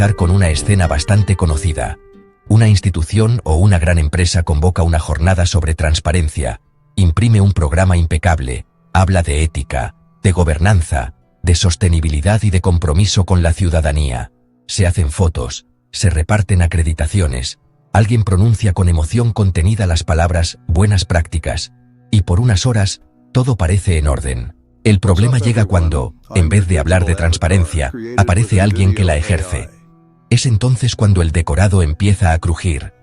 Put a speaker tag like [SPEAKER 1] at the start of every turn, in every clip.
[SPEAKER 1] empezar con una escena bastante conocida. Una institución o una gran empresa convoca una jornada sobre transparencia, imprime un programa impecable, habla de ética, de gobernanza, de sostenibilidad y de compromiso con la ciudadanía. Se hacen fotos, se reparten acreditaciones, alguien pronuncia con emoción contenida las palabras «buenas prácticas», y por unas horas, todo parece en orden. El problema llega cuando, en vez de hablar de transparencia, aparece alguien que la ejerce. Es entonces cuando el decorado empieza a crujir.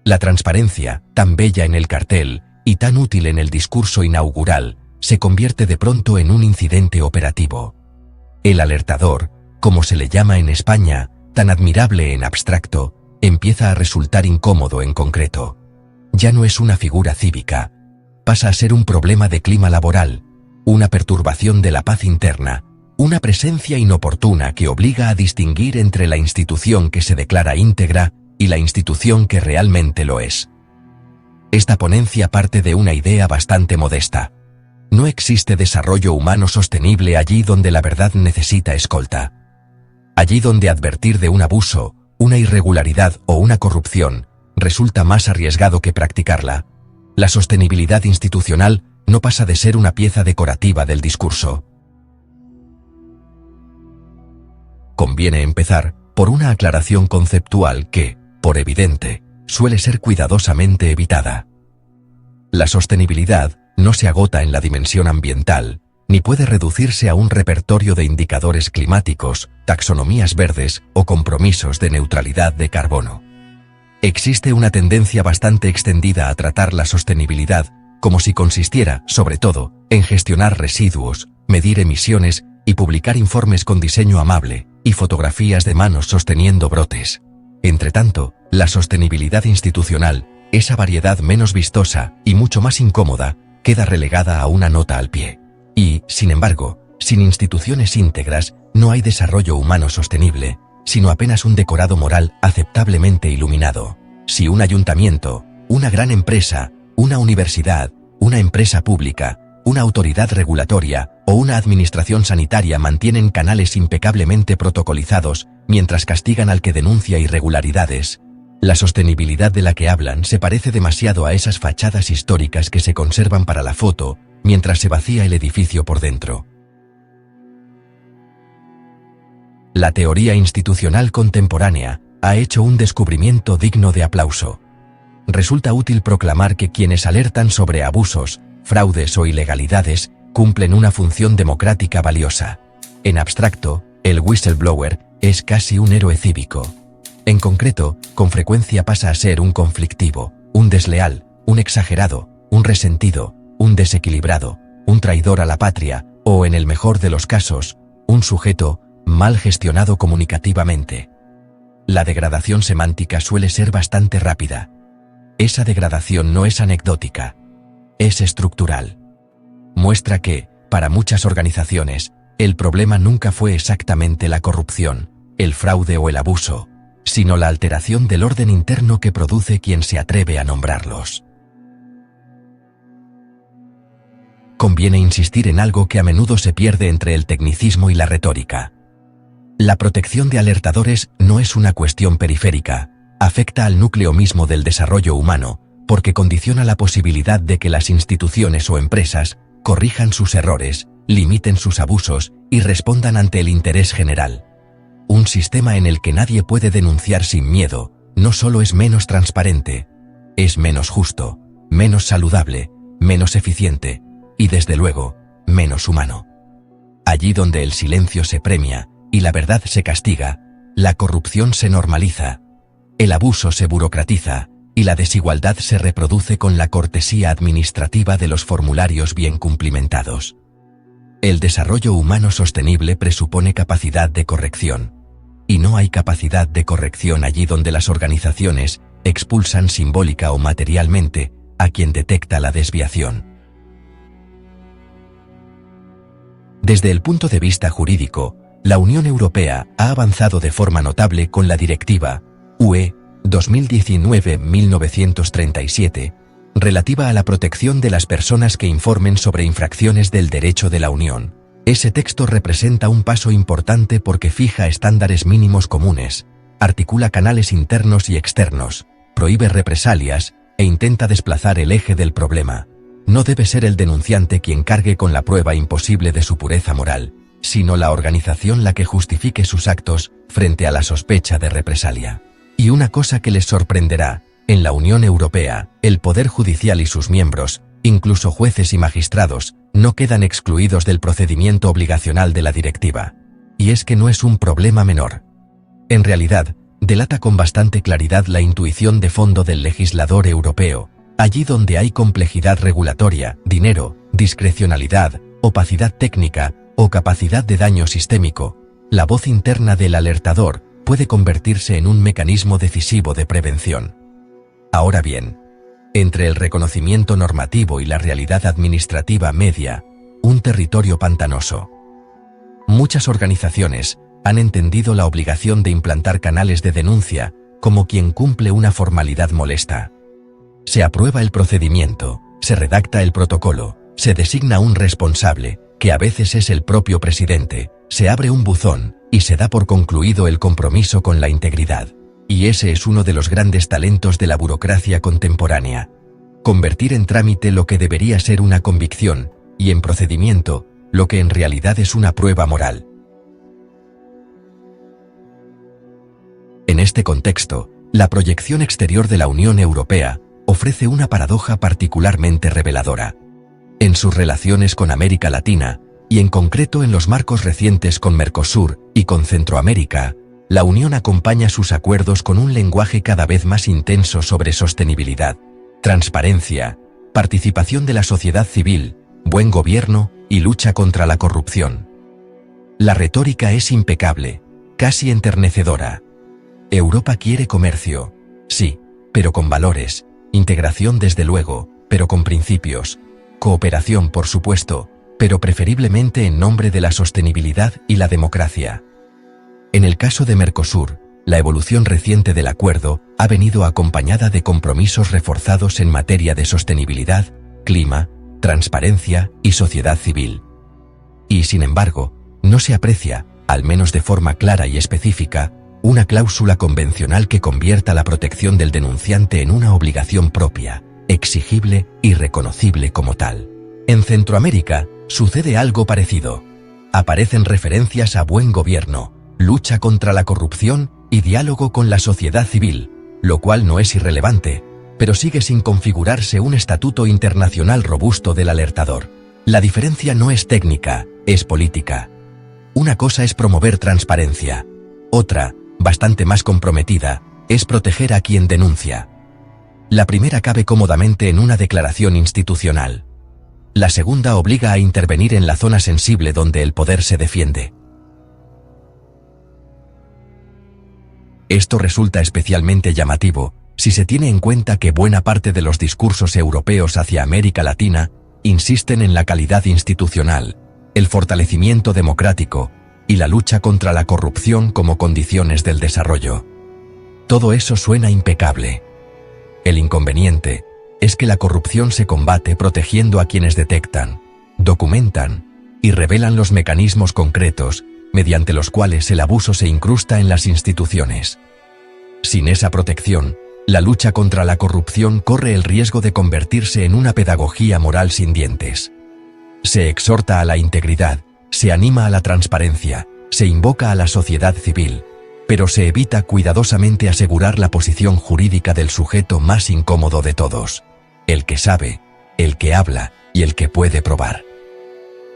[SPEAKER 1] La transparencia, tan bella en el cartel y tan útil en el discurso inaugural, se convierte de pronto en un incidente operativo. El alertador, como se le llama en España, tan admirable en abstracto, empieza a resultar incómodo en concreto. Ya no es una figura cívica. Pasa a ser un problema de clima laboral, una perturbación de la paz interna, una presencia inoportuna que obliga a distinguir entre la institución que se declara íntegra y la institución que realmente lo es. Esta ponencia parte de una idea bastante modesta. No existe desarrollo humano sostenible allí donde la verdad necesita escolta. Allí donde advertir de un abuso, una irregularidad o una corrupción resulta más arriesgado que practicarla. La sostenibilidad institucional no pasa de ser una pieza decorativa del discurso. Conviene empezar por una aclaración conceptual que, por evidente, suele ser cuidadosamente evitada. La sostenibilidad no se agota en la dimensión ambiental, ni puede reducirse a un repertorio de indicadores climáticos, taxonomías verdes o compromisos de neutralidad de carbono. Existe una tendencia bastante extendida a tratar la sostenibilidad como si consistiera, sobre todo, en gestionar residuos, medir emisiones y publicar informes con diseño amable y fotografías de manos sosteniendo brotes. Entretanto, la sostenibilidad institucional, esa variedad menos vistosa y mucho más incómoda, queda relegada a una nota al pie. Y, sin embargo, sin instituciones íntegras, no hay desarrollo humano sostenible, sino apenas un decorado moral aceptablemente iluminado. Si un ayuntamiento, una gran empresa, una universidad, una empresa pública, una autoridad regulatoria o una administración sanitaria mantienen canales impecablemente protocolizados mientras castigan al que denuncia irregularidades, la sostenibilidad de la que hablan se parece demasiado a esas fachadas históricas que se conservan para la foto mientras se vacía el edificio por dentro. La teoría institucional contemporánea ha hecho un descubrimiento digno de aplauso. Resulta útil proclamar que quienes alertan sobre abusos, fraudes o ilegalidades cumplen una función democrática valiosa. En abstracto, el whistleblower es casi un héroe cívico. En concreto, con frecuencia pasa a ser un conflictivo, un desleal, un exagerado, un resentido, un desequilibrado, un traidor a la patria, o en el mejor de los casos, un sujeto mal gestionado comunicativamente. La degradación semántica suele ser bastante rápida. Esa degradación no es anecdótica, es estructural. Muestra que, para muchas organizaciones, el problema nunca fue exactamente la corrupción, el fraude o el abuso, sino la alteración del orden interno que produce quien se atreve a nombrarlos. Conviene insistir en algo que a menudo se pierde entre el tecnicismo y la retórica. La protección de alertadores no es una cuestión periférica, afecta al núcleo mismo del desarrollo humano, porque condiciona la posibilidad de que las instituciones o empresas corrijan sus errores, limiten sus abusos y respondan ante el interés general. Un sistema en el que nadie puede denunciar sin miedo, no solo es menos transparente, es menos justo, menos saludable, menos eficiente y, desde luego, menos humano. Allí donde el silencio se premia y la verdad se castiga, la corrupción se normaliza, el abuso se burocratiza y la desigualdad se reproduce con la cortesía administrativa de los formularios bien cumplimentados. El desarrollo humano sostenible presupone capacidad de corrección. Y no hay capacidad de corrección allí donde las organizaciones expulsan simbólica o materialmente a quien detecta la desviación. Desde el punto de vista jurídico, la Unión Europea ha avanzado de forma notable con la Directiva UE 2019-1937, relativa a la protección de las personas que informen sobre infracciones del derecho de la Unión. Ese texto representa un paso importante porque fija estándares mínimos comunes, articula canales internos y externos, prohíbe represalias e intenta desplazar el eje del problema. No debe ser el denunciante quien cargue con la prueba imposible de su pureza moral, sino la organización la que justifique sus actos frente a la sospecha de represalia. Y una cosa que les sorprenderá, en la Unión Europea, el Poder Judicial y sus miembros, incluso jueces y magistrados, no quedan excluidos del procedimiento obligacional de la directiva. Y es que no es un problema menor. En realidad, delata con bastante claridad la intuición de fondo del legislador europeo. Allí donde hay complejidad regulatoria, dinero, discrecionalidad, opacidad técnica o capacidad de daño sistémico, la voz interna del alertador puede convertirse en un mecanismo decisivo de prevención. Ahora bien, entre el reconocimiento normativo y la realidad administrativa media, un territorio pantanoso. Muchas organizaciones han entendido la obligación de implantar canales de denuncia como quien cumple una formalidad molesta. Se aprueba el procedimiento, se redacta el protocolo, se designa un responsable, que a veces es el propio presidente, se abre un buzón y se da por concluido el compromiso con la integridad. Y ese es uno de los grandes talentos de la burocracia contemporánea. Convertir en trámite lo que debería ser una convicción, y en procedimiento, lo que en realidad es una prueba moral. En este contexto, la proyección exterior de la Unión Europea ofrece una paradoja particularmente reveladora. En sus relaciones con América Latina, y en concreto en los marcos recientes con Mercosur y con Centroamérica, la Unión acompaña sus acuerdos con un lenguaje cada vez más intenso sobre sostenibilidad, transparencia, participación de la sociedad civil, buen gobierno y lucha contra la corrupción. La retórica es impecable, casi enternecedora. Europa quiere comercio, sí, pero con valores, integración desde luego, pero con principios, cooperación por supuesto, pero preferiblemente en nombre de la sostenibilidad y la democracia. En el caso de Mercosur, la evolución reciente del acuerdo ha venido acompañada de compromisos reforzados en materia de sostenibilidad, clima, transparencia y sociedad civil. Y sin embargo, no se aprecia, al menos de forma clara y específica, una cláusula convencional que convierta la protección del denunciante en una obligación propia, exigible y reconocible como tal. En Centroamérica, sucede algo parecido. Aparecen referencias a buen gobierno, lucha contra la corrupción y diálogo con la sociedad civil, lo cual no es irrelevante, pero sigue sin configurarse un estatuto internacional robusto del alertador. La diferencia no es técnica, es política. Una cosa es promover transparencia. Otra, bastante más comprometida, es proteger a quien denuncia. La primera cabe cómodamente en una declaración institucional. La segunda obliga a intervenir en la zona sensible donde el poder se defiende. Esto resulta especialmente llamativo si se tiene en cuenta que buena parte de los discursos europeos hacia América Latina insisten en la calidad institucional, el fortalecimiento democrático y la lucha contra la corrupción como condiciones del desarrollo. Todo eso suena impecable. El inconveniente es que la corrupción se combate protegiendo a quienes detectan, documentan y revelan los mecanismos concretos mediante los cuales el abuso se incrusta en las instituciones. Sin esa protección, la lucha contra la corrupción corre el riesgo de convertirse en una pedagogía moral sin dientes. Se exhorta a la integridad, se anima a la transparencia, se invoca a la sociedad civil, pero se evita cuidadosamente asegurar la posición jurídica del sujeto más incómodo de todos, el que sabe, el que habla y el que puede probar.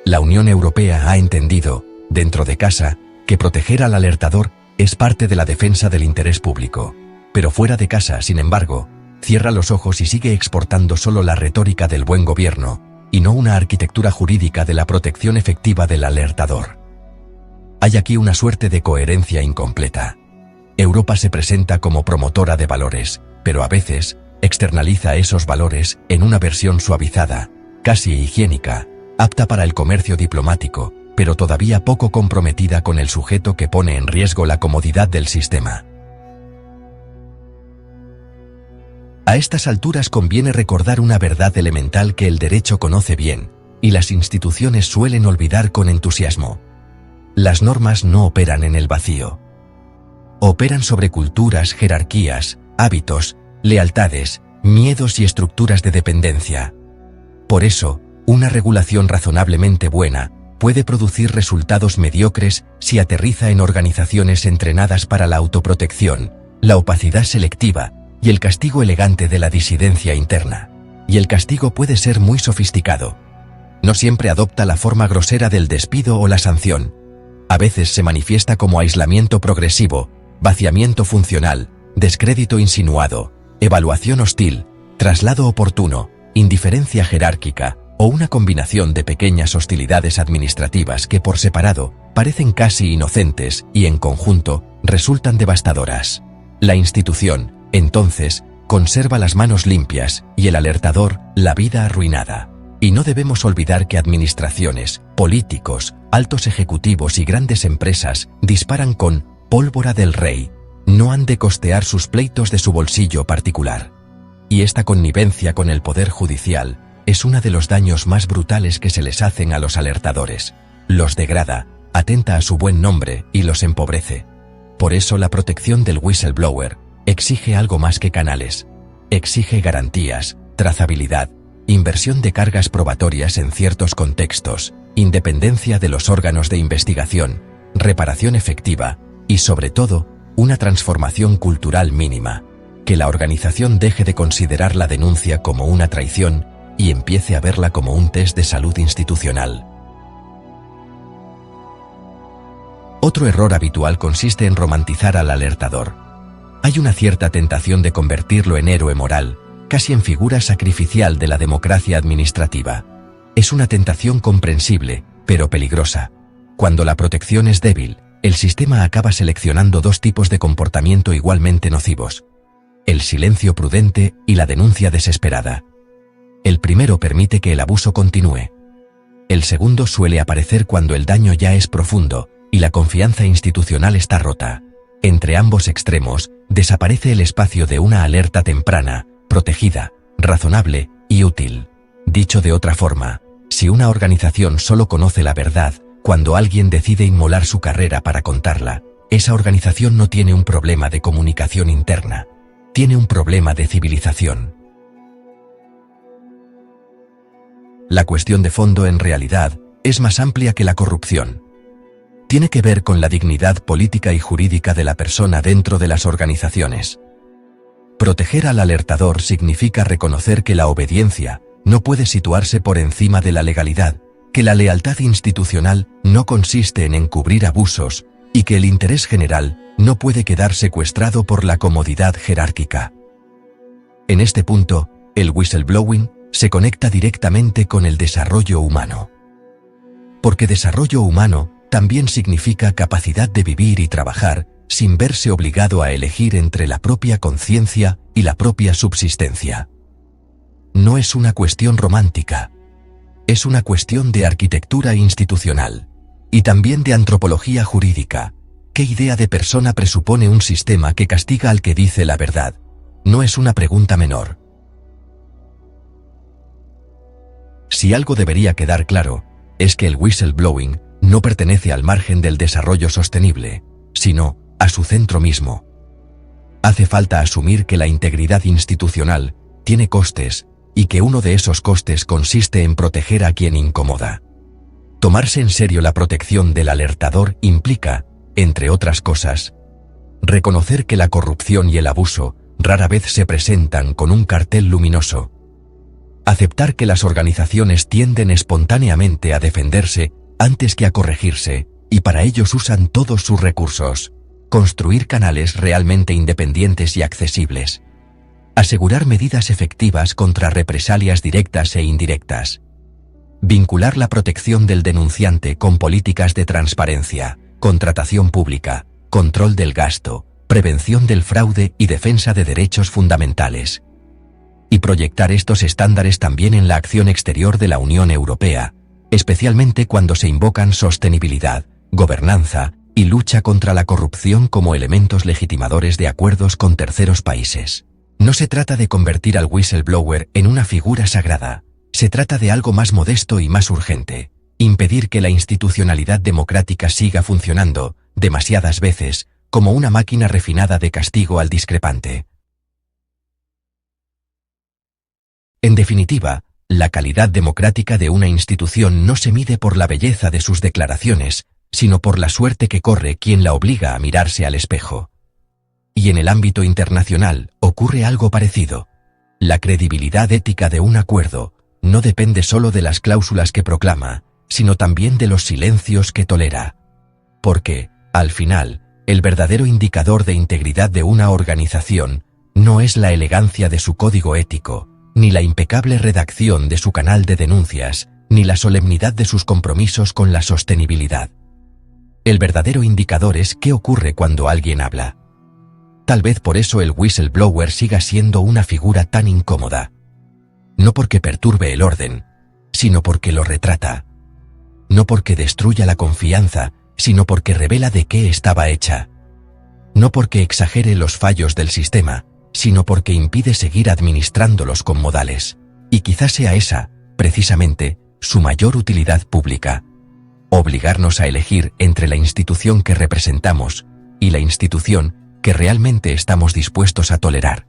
[SPEAKER 1] La Unión Europea ha entendido, dentro de casa, que proteger al alertador es parte de la defensa del interés público, pero fuera de casa, sin embargo, cierra los ojos y sigue exportando solo la retórica del buen gobierno, y no una arquitectura jurídica de la protección efectiva del alertador. Hay aquí una suerte de coherencia incompleta. Europa se presenta como promotora de valores, pero a veces externaliza esos valores en una versión suavizada, casi higiénica, apta para el comercio diplomático, pero todavía poco comprometida con el sujeto que pone en riesgo la comodidad del sistema. A estas alturas conviene recordar una verdad elemental que el derecho conoce bien, y las instituciones suelen olvidar con entusiasmo. Las normas no operan en el vacío. Operan sobre culturas, jerarquías, hábitos, lealtades, miedos y estructuras de dependencia. Por eso, una regulación razonablemente buena puede producir resultados mediocres si aterriza en organizaciones entrenadas para la autoprotección, la opacidad selectiva y el castigo elegante de la disidencia interna. Y el castigo puede ser muy sofisticado. No siempre adopta la forma grosera del despido o la sanción. A veces se manifiesta como aislamiento progresivo, vaciamiento funcional, descrédito insinuado, evaluación hostil, traslado oportuno, indiferencia jerárquica o una combinación de pequeñas hostilidades administrativas que por separado parecen casi inocentes y en conjunto resultan devastadoras. La institución, entonces, conserva las manos limpias y el alertador, la vida arruinada. Y no debemos olvidar que administraciones, políticos, altos ejecutivos y grandes empresas disparan con pólvora del rey. No han de costear sus pleitos de su bolsillo particular. Y esta connivencia con el poder judicial es uno de los daños más brutales que se les hacen a los alertadores. Los degrada, atenta a su buen nombre y los empobrece. Por eso la protección del whistleblower exige algo más que canales. Exige garantías, trazabilidad, inversión de cargas probatorias en ciertos contextos, independencia de los órganos de investigación, reparación efectiva y, sobre todo, una transformación cultural mínima. Que la organización deje de considerar la denuncia como una traición y empiece a verla como un test de salud institucional. Otro error habitual consiste en romantizar al alertador. Hay una cierta tentación de convertirlo en héroe moral, casi en figura sacrificial de la democracia administrativa. Es una tentación comprensible, pero peligrosa. Cuando la protección es débil, el sistema acaba seleccionando dos tipos de comportamiento igualmente nocivos: el silencio prudente y la denuncia desesperada. El primero permite que el abuso continúe. El segundo suele aparecer cuando el daño ya es profundo y la confianza institucional está rota. Entre ambos extremos, desaparece el espacio de una alerta temprana, protegida, razonable y útil. Dicho de otra forma, si una organización solo conoce la verdad cuando alguien decide inmolar su carrera para contarla, esa organización no tiene un problema de comunicación interna, tiene un problema de civilización. La cuestión de fondo en realidad es más amplia que la corrupción. Tiene que ver con la dignidad política y jurídica de la persona dentro de las organizaciones. Proteger al alertador significa reconocer que la obediencia no puede situarse por encima de la legalidad, que la lealtad institucional no consiste en encubrir abusos y que el interés general no puede quedar secuestrado por la comodidad jerárquica. En este punto, el whistleblowing se conecta directamente con el desarrollo humano. Porque desarrollo humano también significa capacidad de vivir y trabajar sin verse obligado a elegir entre la propia conciencia y la propia subsistencia. No es una cuestión romántica. Es una cuestión de arquitectura institucional. Y también de antropología jurídica. ¿Qué idea de persona presupone un sistema que castiga al que dice la verdad? No es una pregunta menor. Si algo debería quedar claro, es que el whistleblowing no pertenece al margen del desarrollo sostenible, sino a su centro mismo. Hace falta asumir que la integridad institucional tiene costes y que uno de esos costes consiste en proteger a quien incomoda. Tomarse en serio la protección del alertador implica, entre otras cosas, reconocer que la corrupción y el abuso rara vez se presentan con un cartel luminoso. Aceptar que las organizaciones tienden espontáneamente a defenderse antes que a corregirse, y para ellos usan todos sus recursos. Construir canales realmente independientes y accesibles. Asegurar medidas efectivas contra represalias directas e indirectas. Vincular la protección del denunciante con políticas de transparencia, contratación pública, control del gasto, prevención del fraude y defensa de derechos fundamentales. Y proyectar estos estándares también en la acción exterior de la Unión Europea, especialmente cuando se invocan sostenibilidad, gobernanza y lucha contra la corrupción como elementos legitimadores de acuerdos con terceros países. No se trata de convertir al whistleblower en una figura sagrada, Se trata de algo más modesto y más urgente: impedir que la institucionalidad democrática siga funcionando, demasiadas veces, como una máquina refinada de castigo al discrepante. En definitiva, la calidad democrática de una institución no se mide por la belleza de sus declaraciones, sino por la suerte que corre quien la obliga a mirarse al espejo. Y en el ámbito internacional ocurre algo parecido. La credibilidad ética de un acuerdo no depende solo de las cláusulas que proclama, sino también de los silencios que tolera. Porque, al final, el verdadero indicador de integridad de una organización no es la elegancia de su código ético, ni la impecable redacción de su canal de denuncias, ni la solemnidad de sus compromisos con la sostenibilidad. El verdadero indicador es qué ocurre cuando alguien habla. Tal vez por eso el whistleblower siga siendo una figura tan incómoda. No porque perturbe el orden, sino porque lo retrata. No porque destruya la confianza, sino porque revela de qué estaba hecha. No porque exagere los fallos del sistema, sino porque impide seguir administrándolos con modales. Y quizás sea esa, precisamente, su mayor utilidad pública: obligarnos a elegir entre la institución que representamos y la institución que realmente estamos dispuestos a tolerar.